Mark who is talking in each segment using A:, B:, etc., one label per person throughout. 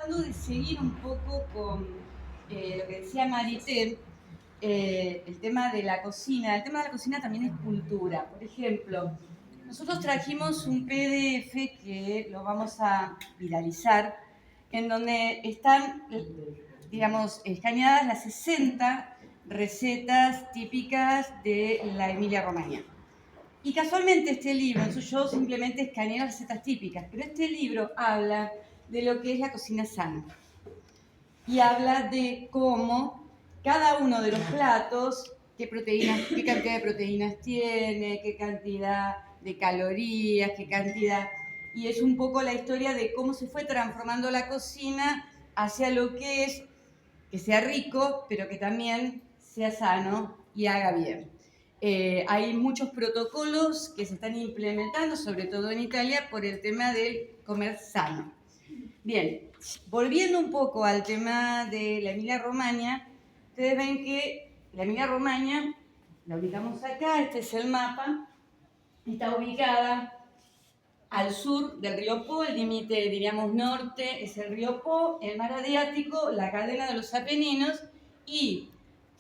A: tratando de seguir un poco con lo que decía Marité, el tema de la cocina. El tema de la cocina también es cultura. Por ejemplo, nosotros trajimos un PDF que lo vamos a viralizar, en donde están, digamos, escaneadas las 60 recetas típicas de la Emilia-Romagna. Y casualmente este libro, entonces yo simplemente escaneé las recetas típicas, pero este libro habla de lo que es la cocina sana. Y habla de cómo cada uno de los platos, qué cantidad de proteínas tiene, qué cantidad de calorías, qué cantidad... Y es un poco la historia de cómo se fue transformando la cocina hacia lo que es, que sea rico, pero que también sea sano y haga bien. Hay muchos protocolos que se están implementando, sobre todo en Italia, por el tema del comer sano. Bien, volviendo un poco al tema de la Emilia-Romagna, ustedes ven que la Emilia-Romagna, la ubicamos acá, este es el mapa, está ubicada al sur del río Po, el límite, diríamos, norte es el río Po, el mar Adriático, la cadena de los Apeninos, y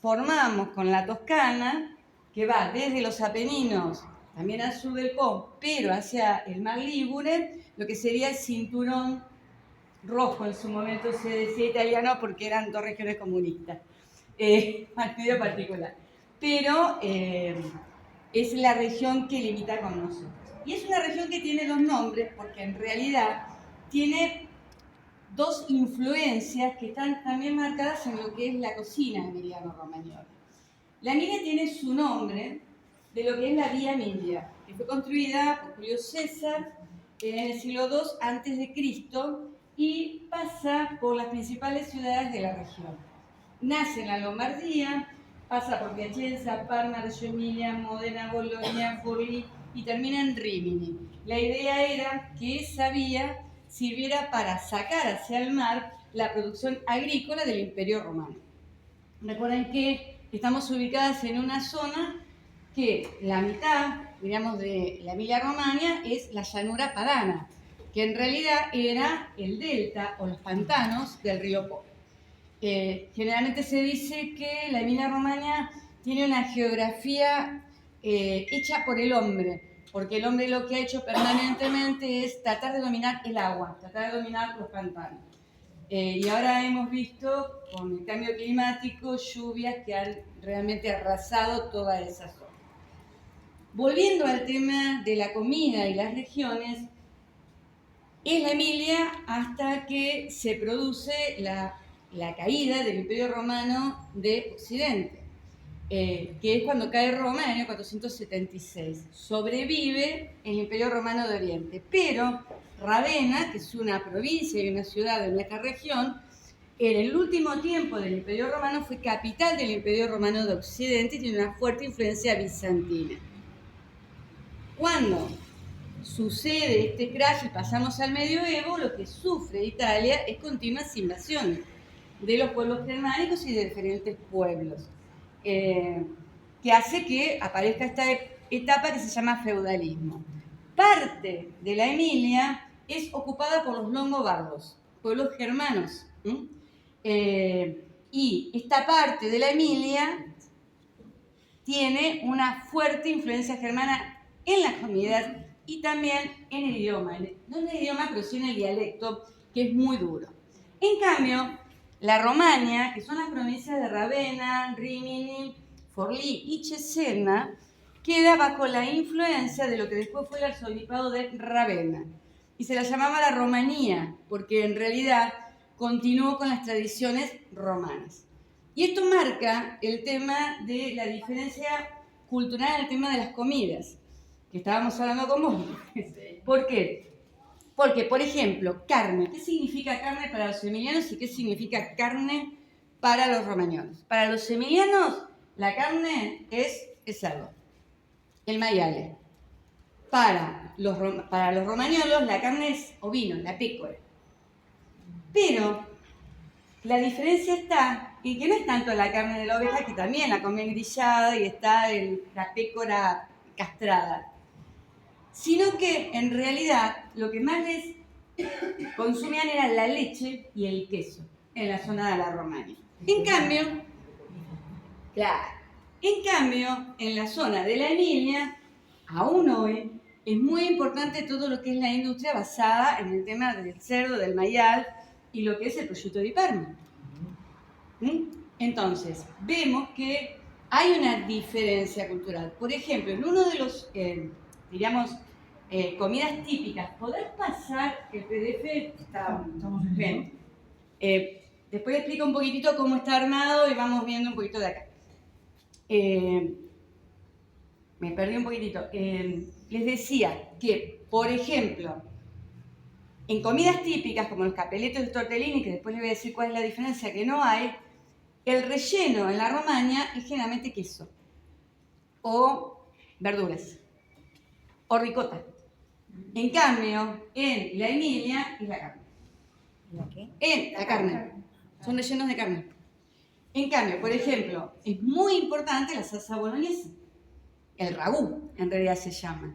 A: formamos con la Toscana, que va desde los Apeninos, también al sur del Po, pero hacia el mar Lígure, lo que sería el cinturón rojo. En su momento se decía italiano porque eran dos regiones comunistas, medio particular. Pero es la región que limita con nosotros. Y es una región que tiene dos nombres porque en realidad tiene dos influencias que están también marcadas en lo que es la cocina emiliano-romagnole. La Emilia tiene su nombre de lo que es la Vía Emilia, que fue construida por Julio César en el siglo II a.C. y pasa por las principales ciudades de la región. Nace en la Lombardía, pasa por Piacenza, Parma, Reggio Emilia, Modena, Bologna, Forlì y termina en Rimini. La idea era que esa vía sirviera para sacar hacia el mar la producción agrícola del Imperio Romano. Recuerden que estamos ubicadas en una zona que la mitad, digamos, de la Emilia-Romagna es la llanura padana, que en realidad era el delta o los pantanos del río Po. Generalmente se dice que la Emilia-Romagna tiene una geografía hecha por el hombre, porque el hombre lo que ha hecho permanentemente es tratar de dominar el agua, tratar de dominar los pantanos. Y ahora hemos visto, con el cambio climático, lluvias que han realmente arrasado toda esa zona. Volviendo al tema de la comida y las regiones, es la Emilia hasta que se produce la caída del Imperio Romano de Occidente, que es cuando cae Roma en el año 476. Sobrevive el Imperio Romano de Oriente, pero Ravenna, que es una provincia y una ciudad de nuestra región, en el último tiempo del Imperio Romano fue capital del Imperio Romano de Occidente y tiene una fuerte influencia bizantina. Cuando sucede este crash y pasamos al medioevo, lo que sufre Italia es continuas invasiones de los pueblos germánicos y de diferentes pueblos, que hace que aparezca esta etapa que se llama feudalismo. Parte de la Emilia es ocupada por los longobardos, pueblos germanos. Y esta parte de la Emilia tiene una fuerte influencia germana en las comidas y también en el idioma. No en el idioma, pero sí en el dialecto, que es muy duro. En cambio, la Romagna, que son las provincias de Ravenna, Rimini, Forlì y Cesena, queda bajo la influencia de lo que después fue el arzobispado de Ravenna. Y se la llamaba la Romanía, porque en realidad continuó con las tradiciones romanas. Y esto marca el tema de la diferencia cultural en el tema de las comidas, que estábamos hablando con vos. ¿Por qué? Porque, por ejemplo, carne. ¿Qué significa carne para los emilianos y qué significa carne para los romañolos? Para los emilianos, la carne es el cerdo, el maiale. Para los romañolos, la carne es ovino, la pécora. Pero la diferencia está en que no es tanto la carne de la oveja, que también la comen grillada y está la pécora castrada, sino que en realidad lo que más les consumían era la leche y el queso en la zona de la Romaña. En cambio, en la zona de la Emilia, aún hoy, es muy importante todo lo que es la industria basada en el tema del cerdo, del maial y lo que es el prosciutto di Parma. Entonces, vemos que hay una diferencia cultural. Por ejemplo, en uno de los, comidas típicas, ¿podrás pasar el PDF? Estamos bien. Después explico un poquitito cómo está armado y vamos viendo un poquito de acá. Me perdí un poquitito. Les decía que, por ejemplo, en comidas típicas como los capelletos de tortellini, que después les voy a decir cuál es la diferencia que no hay, el relleno en la Romaña es generalmente queso o verduras o ricota. En cambio, en la Emilia es la carne. ¿La qué? La carne. Son rellenos de carne. En cambio, por ejemplo, es muy importante la salsa boloñesa. El ragú, en realidad se llama.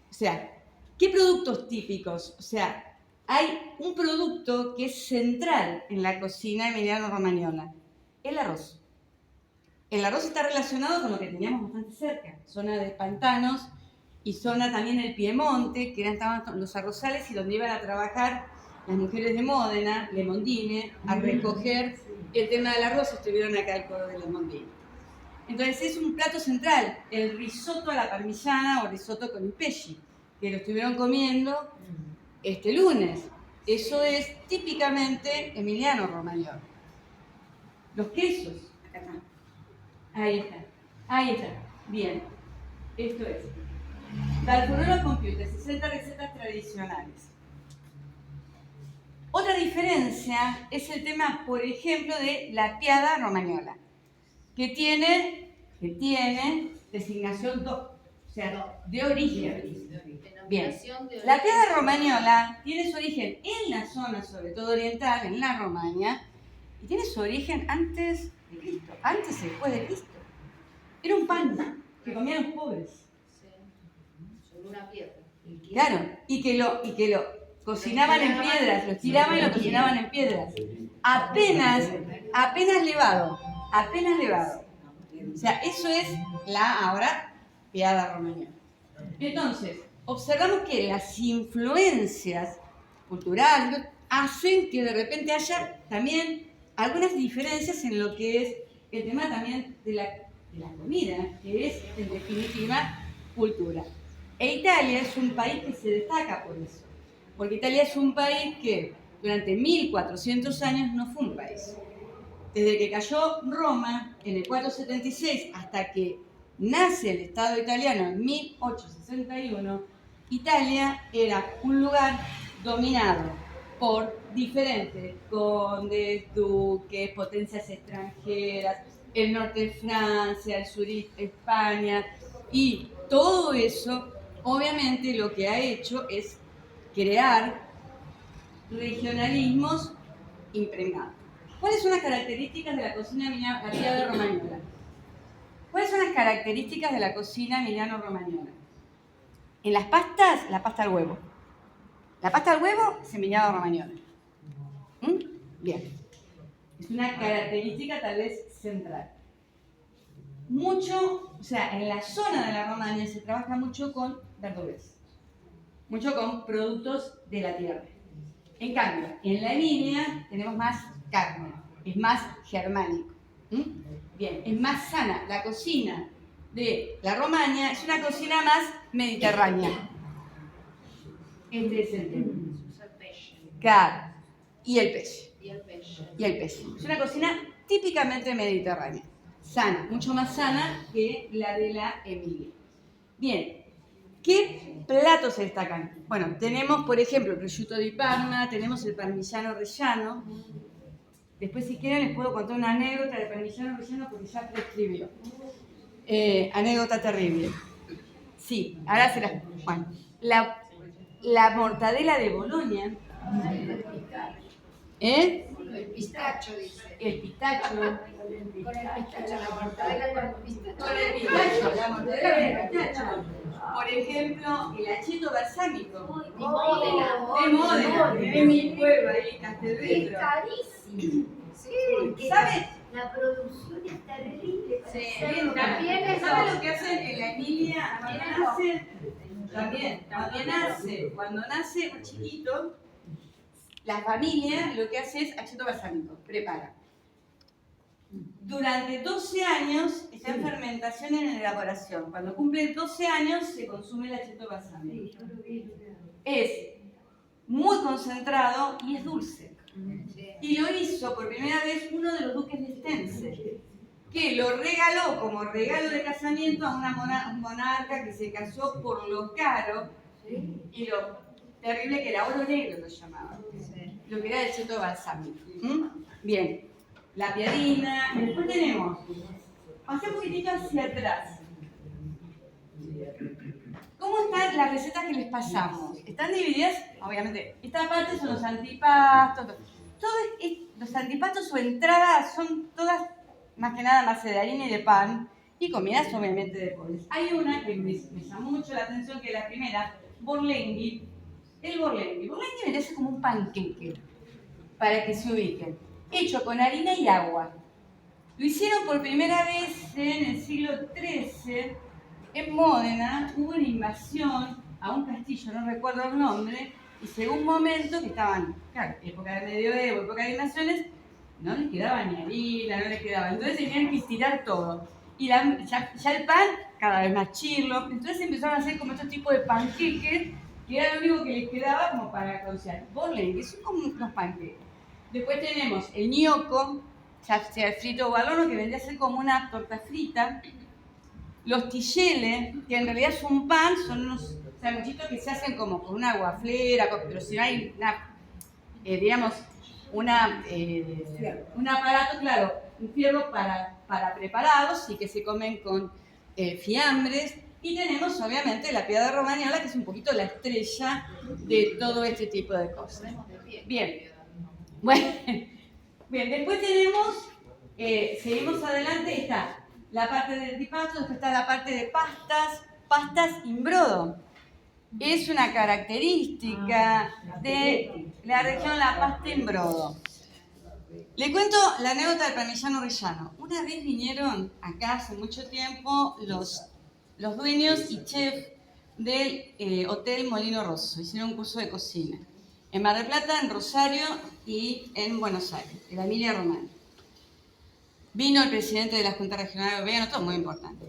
A: O sea, ¿qué productos típicos? O sea, hay un producto que es central en la cocina emiliano-romañola, el arroz. El arroz está relacionado con lo que teníamos bastante cerca, zona de pantanos y zona también del Piemonte, que eran los arrozales y donde iban a trabajar las mujeres de Módena, Le Mondine, a recoger el tema del arroz, estuvieron acá al coro de Le Mondine. Entonces es un plato central, el risotto a la parmigiana o risotto con il pesce, que lo estuvieron comiendo este lunes. Eso es típicamente emiliano-romagnolo. Los quesos, acá está. Ahí está. Bien, esto es. Dal Furore Computer, 60 recetas tradicionales. Otra diferencia es el tema, por ejemplo, de la piada romagnola, que tiene designación DOC, o sea, de origen. Bien, la piada romagnola tiene su origen en la zona, sobre todo oriental, en la Romaña, y tiene su origen antes de Cristo, antes y después de Cristo. Era un pan que comían los pobres.
B: Sobre una piedra.
A: Claro, y que lo cocinaban en piedras, lo tiraban y lo cocinaban en piedras. Apenas levado. O sea, eso es ahora piada romagnola. Entonces, observamos que las influencias culturales hacen que de repente haya también algunas diferencias en lo que es el tema también de la comida, que es en definitiva cultura. E Italia es un país que se destaca por eso, porque Italia es un país que durante 1400 años no fue un país. Desde que cayó Roma en el 476 hasta que nace el Estado italiano en 1861, Italia era un lugar dominado por diferentes condes, duques, potencias extranjeras, el norte de Francia, el sur de España, y todo eso obviamente lo que ha hecho es crear regionalismos impregnados. ¿Cuáles son las características de la cocina emiliano-romagnola? ¿Cuáles son las características de la cocina emiliano-romagnola? En las pastas, la pasta al huevo. La pasta al huevo es emiliano-romagnola. Bien. Es una característica tal vez central. En la zona de la Romaña se trabaja mucho con verduras, mucho con productos de la tierra. En cambio, en la Emilia tenemos más carne, es más germánico. Bien, es más sana. La cocina de la Romaña es una cocina más mediterránea. Claro, y el pez. Es una cocina típicamente mediterránea. Sana, mucho más sana que la de la Emilia. Bien, ¿qué platos se destacan? Bueno, tenemos, por ejemplo, el prosciutto di Parma, tenemos el parmigiano reggiano. Después, si quieren, les puedo contar una anécdota de parmigiano reggiano porque ya prescribió. Anécdota terrible. Sí, ahora se las... Bueno, la mortadela de Bolonia.
B: pistacho, dice.
A: El pistacho.
B: Con el pistacho, la mortadela con el pistacho.
A: Con el pistacho, la mortadela con el pistacho. Por ejemplo, el acheto balsámico.
B: De Módena.
A: De Módena, de mi pueblo, ahí, Castelvetro.
C: Es carísimo.
B: Sí.
A: ¿Sabes?
C: La producción es terrible.
B: Sí,
C: Hacerlo.
B: también es
A: ¿Sabes lo que hacen en la Emilia? Cuando nace un chiquito, la familia lo que hace es acheto balsámico, prepara. Durante 12 años está en fermentación en elaboración. Cuando cumple 12 años se consume el acheto balsámico.
C: Sí, yo lo vi.
A: Es muy concentrado y es dulce.
B: Sí.
A: Y lo hizo por primera vez uno de los duques de Stense, que lo regaló como regalo de casamiento a una monarca que se casó por lo caro y lo terrible que era oro negro, lo llamaban.
B: Sí.
A: Lo que era el cheto balsámico. Bien, la piadina. Y después tenemos, pasé un poquitito hacia atrás. ¿Cómo están las recetas que les pasamos? Están divididas, obviamente, esta parte son los antipastos. Los antipastos o entradas son todas, más que nada, base de harina y de pan, y comidas obviamente de pollo. Hay una que me llamó mucho la atención, que es la primera, borlenghi. El borlenghi vendría a ser como un panqueque, para que se ubiquen, hecho con harina y agua. Lo hicieron por primera vez en el siglo XIII, en Módena. Hubo una invasión a un castillo, no recuerdo el nombre, y según momentos que estaban, claro, época de medioevo, época de invasiones, no les quedaba ni harina, no les quedaba. Entonces tenían que estirar todo. Y ya el pan, cada vez más chirlo. Entonces empezaron a hacer como estos tipos de panqueques, que era lo único que les quedaba como para cocinar. Borlen, que son como unos panqueques. Después tenemos el gnocco, ya sea frito o al horno, que vendría a ser como una torta frita. Los tigelle, que en realidad son pan, son unos sanguchitos que se hacen como con una guaflera, pero si no hay una, digamos, un aparato, claro, un fierro para preparados y que se comen con fiambres. Y tenemos obviamente la piada romagniola, que es un poquito la estrella de todo este tipo de cosas. Bien, bueno, bien, después tenemos, seguimos adelante, está la parte del antipasto, después está la parte de pastas in brodo. Es una característica de la región la pasta in brodo. Le cuento la anécdota del parmigiano reggiano. Una vez vinieron acá hace mucho tiempo los dueños y chefs del Hotel Molino Rosso. Hicieron un curso de cocina en Mar del Plata, en Rosario y en Buenos Aires, en la Emilia Romagna. Vino el presidente de la Junta Regional de Gobierno, todo muy importante.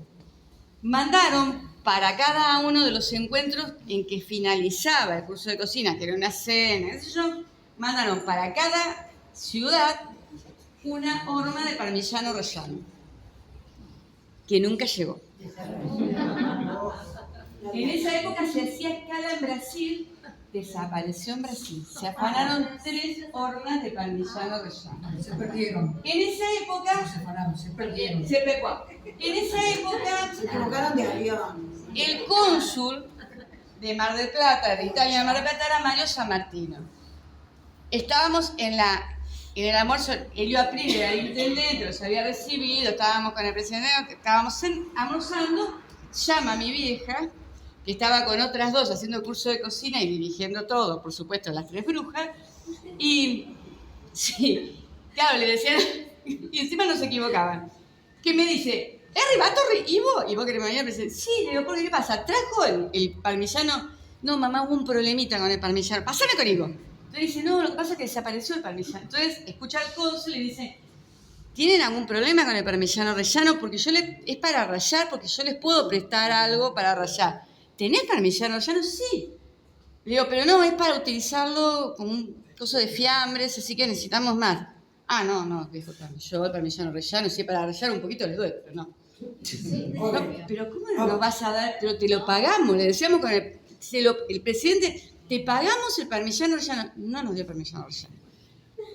A: Mandaron para cada uno de los encuentros en que finalizaba el curso de cocina, que era una cena, qué sé yo, mandaron para cada ciudad una horma de parmigiano reggiano, que nunca llegó. En esa época se hacía escala en Brasil, desapareció en Brasil. Se afanaron 3 hormas de parmigiano reggiano.
D: Se perdieron.
A: En esa época...
D: Se perdieron.
A: Se pecó. En esa época...
D: Se equivocaron de avión.
A: El cónsul de Mar del Plata, de Italia de Mar del Plata, era Mario San Martino. Estábamos en el almuerzo, Elio Aprile era el intendente, los había recibido, estábamos con el presidente, estábamos almorzando, llama a mi vieja, que estaba con otras 2 haciendo el curso de cocina y dirigiendo todo, por supuesto, las 3 brujas, y sí, claro, le decían, y encima no se equivocaban, que me dice... ¿Es Ribatorri? ¿Y vos que me había presentado? Sí, le digo, ¿por qué pasa? ¿Trajo el parmigiano? No, mamá, hubo un problemita con el parmigiano. Pásame con Ivo. Entonces dice, no, lo que pasa es que desapareció el parmigiano. Entonces escucha al cónsul y le dice, ¿tienen algún problema con el parmigiano reggiano? Porque es para rallar, porque yo les puedo prestar algo para rallar. ¿Tenés parmigiano reggiano? Sí. Le digo, pero no, es para utilizarlo como un coso de fiambres, así que necesitamos más. Ah, no, dijo, yo el parmigiano reggiano, sí, para rallar un poquito les doy, pero no. No, pero ¿cómo no nos vas a dar? Pero te lo pagamos, le decíamos con el presidente, te pagamos el parmigiano reggiano. No nos dio parmigiano reggiano.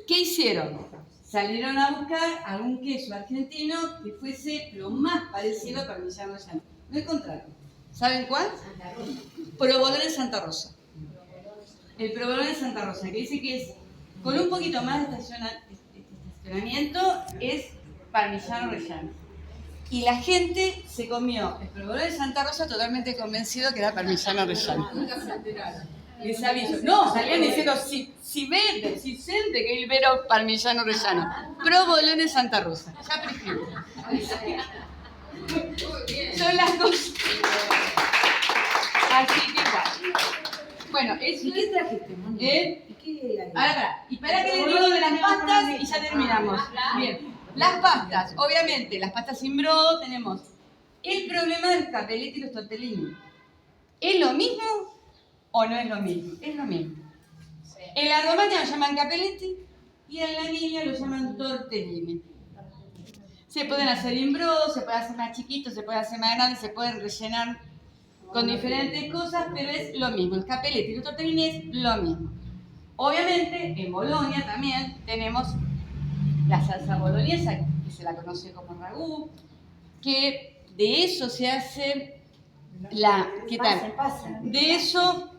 A: ¿Qué hicieron? Salieron a buscar algún queso argentino que fuese lo más parecido al parmigiano reggiano. No encontraron. ¿Saben cuál? Provolone Santa Rosa. El provolone Santa Rosa, que dice que es con un poquito más de funcionamiento es parmigiano reggiano. Y la gente se comió el provolone de Santa Rosa totalmente convencido que era parmigiano reggiano. Les aviso. No, salían diciendo, si sente che il vero parmigiano reggiano. Provolone Santa Rosa. Ya por ejemplo. Son las cosas. Así que bueno. Bueno, es...
D: ¿Y qué trajiste, Moni?
A: ¿Eh?
D: ¿Y qué hay?
A: Ahora, espera. Y para que les digo de las pastas y ya terminamos. Bien. Las pastas. Obviamente, las pastas sin brodo tenemos el problema del capelletti y los tortellini. ¿Es lo mismo o no es lo mismo? Es lo mismo. En la Romagna lo llaman capelletti y en la Emilia lo llaman tortellini. Se pueden hacer in brodo, se pueden hacer más chiquitos, se pueden hacer más grandes, se pueden rellenar con diferentes cosas, pero es lo mismo. El capelletti y los tortellini es lo mismo. Obviamente, en Bolonia también tenemos la salsa boloñesa, que se la conoce como ragú, que de eso se hace la... ¿Qué tal? De eso,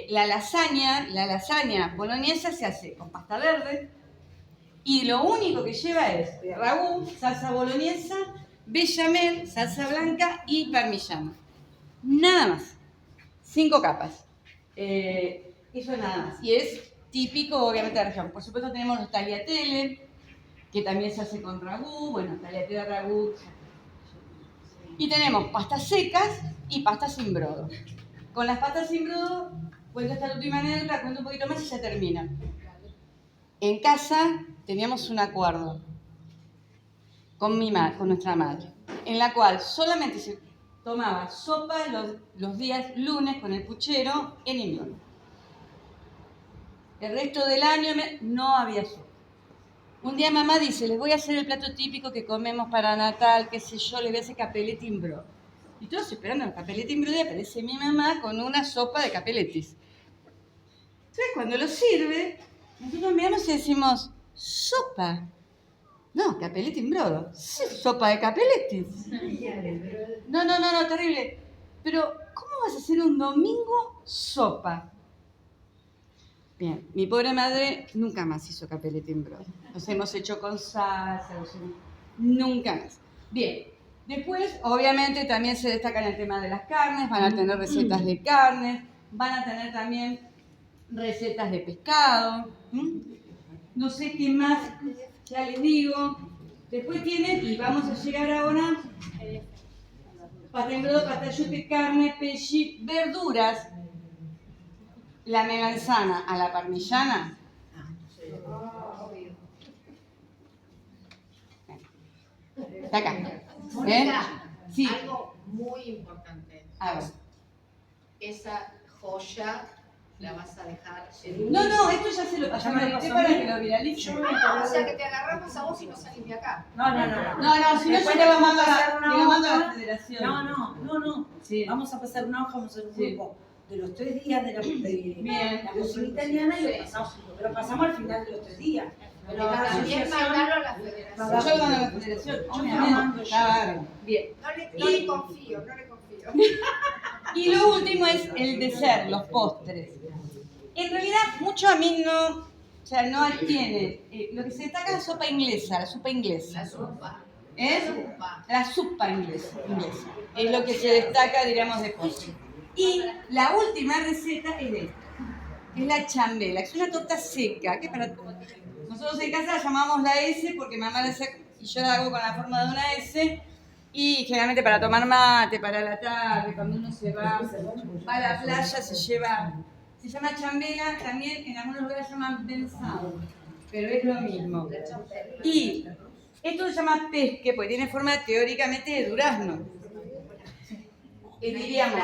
A: la lasaña boloñesa se hace con pasta verde y lo único que lleva es ragú, salsa boloñesa, bechamel, salsa blanca y parmigiano. Nada más. 5 capas. Eso nada más. Y es típico, obviamente, de la región. Por supuesto tenemos los tagliatelle, que también se hace con ragú. Bueno, tagliatelle, ragú. Y tenemos pastas secas y pastas sin brodo. Con las pastas sin brodo, cuento esta última anécdota, cuento un poquito más y ya termina. En casa teníamos un acuerdo con nuestra madre, en la cual solamente se tomaba sopa los días lunes con el puchero en invierno. El resto del año no había sopa. Un día mamá dice, les voy a hacer el plato típico que comemos para Natal, qué sé yo, les voy a hacer capelletti in brodo. Y todos esperando el capelletti in brodo y aparece mi mamá con una sopa de capelletis. Entonces cuando lo sirve, nosotros miramos y decimos, ¿sopa? No, capelletti in brodo. Sí, sopa de capelletis. No, terrible. Pero, ¿cómo vas a hacer un domingo sopa? Bien, mi pobre madre nunca más hizo capelletti in brodo. Los hemos hecho con salsa, nunca más. Bien, después obviamente también se destaca en el tema de las carnes, van a tener recetas de carnes, van a tener también recetas de pescado, no sé qué más, ya les digo. Después tienen, y vamos a llegar ahora, pasta in brodo, pasta asciutta, carne, pesci, verduras. La melanzana a la parmigiana. Está acá.
B: Mónica,
A: Sí.
B: algo muy importante.
A: A ver.
B: Esa joya la vas a dejar
A: No, esto ya se lo pasó para que lo viralice.
B: o sea que te agarramos a vos y no salís de acá.
D: No,
A: Si no, yo
D: Después
A: te lo mando
D: pasar
A: a
D: una hoja.
A: la federación.
D: No.
A: Sí.
D: Vamos a pasar una hoja, vamos a hacer un
A: Sí.
D: grupo de los 3 días de
A: Bien.
D: la cocina italiana y lo pasamos al final de los 3 días.
B: Pero también mandarlo a la
A: Yo
B: federación.
A: lo mando a la federación.
D: Yo
A: Obviamente.
D: lo mando yo.
A: Claro. Bien.
B: No le confío.
A: Y lo último es el dessert, los postres. En realidad, mucho a mí no, o sea, no tiene. Lo que se destaca es la sopa inglesa.
B: La sopa.
A: ¿Es? La sopa inglesa. Es lo que se destaca, diríamos, de postre. Y la última receta es esta. Es la chambela, que es una torta seca. Que para nosotros en casa la llamamos la S porque mamá la hace y yo la hago con la forma de una S. Y generalmente para tomar mate, para la tarde, cuando uno se va a la playa, se llama chambela, también en algunos lugares se llaman pensado, pero es lo mismo. Y esto se llama pesque, porque tiene forma teóricamente de durazno. Diríamos,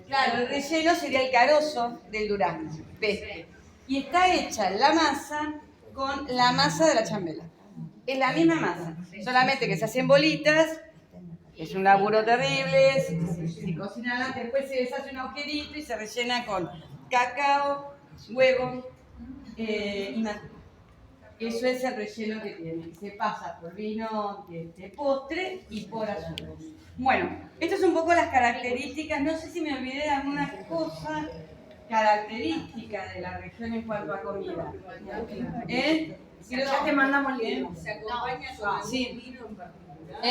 A: claro, el relleno sería el carozo del durazno, pesque. Y está hecha la masa con la masa de la chambela. Es la misma masa, solamente que se hacen bolitas, es un laburo terrible, se cocina, después se deshace un agujerito y se rellena con cacao, huevo y manteca. Eso es el relleno que tiene. Se pasa por vino de postre y por azúcar. Bueno, estas son un poco las características. No sé si me olvidé de alguna cosa. característica de la región en cuanto a comida.
D: Ya te mandamos libros.
E: ¿Se acompaña con algún
A: Sí.
E: vino en particular?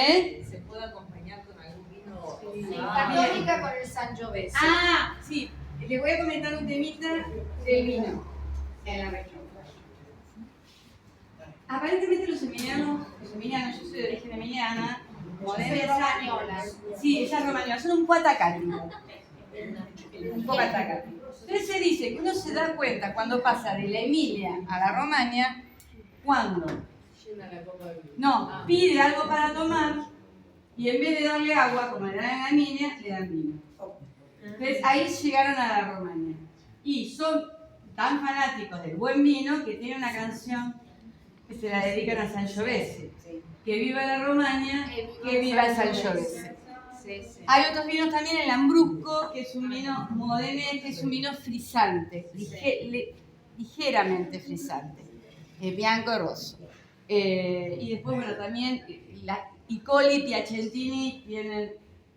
E: ¿Se puede acompañar con algún vino?
B: Católica con el Sangiovese.
A: Ah, sí, les voy a comentar un temita del vino en la región. Aparentemente los emilianos, yo soy de origen emiliana,
B: Soy romañola.
A: sí, ella es romañola, son un poco atacati. Un poco atacati. Entonces se dice que uno se da cuenta cuando pasa de la Emilia a la Romaña, cuando pide algo para tomar y en vez de darle agua, como le dan en la Emilia, le dan vino. Entonces ahí llegaron a la Romaña. Y son tan fanáticos del buen vino que tienen una canción que se la dedican a Sangiovese. Que viva la Romaña, que viva el Sangiovese. Hay otros vinos también, el Lambrusco, que es un vino modenese, que es un vino frisante, ligeramente frisante, bianco y rosso. Y después, bueno, también i Colli, Piacentini tienen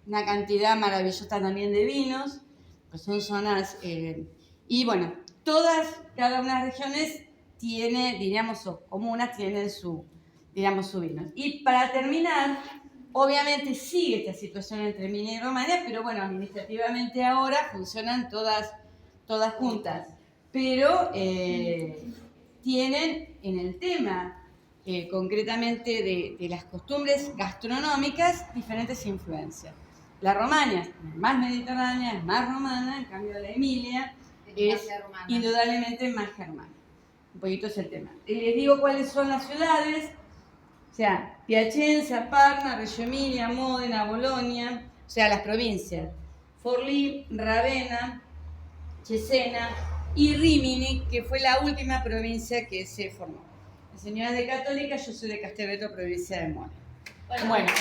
A: una cantidad maravillosa también de vinos, pues son zonas, y bueno, cada una de las regiones tiene, diríamos, o comunas tienen su vino. Y para terminar, obviamente sigue esta situación entre Emilia y Romagna, pero bueno, administrativamente ahora funcionan todas juntas. Pero tienen en el tema, concretamente de las costumbres gastronómicas, diferentes influencias. La Romaña es más mediterránea, es más romana, en cambio la Emilia es indudablemente más germana. Un poquito es el tema. Les digo cuáles son las ciudades. O sea, Piacenza, Parma, Reggio Emilia, Módena, Bolonia, o sea, las provincias. Forlì, Ravenna, Cesena y Rimini, que fue la última provincia que se formó. La señora es de Católica, yo soy de Castelvetro, provincia de Módena. Bueno.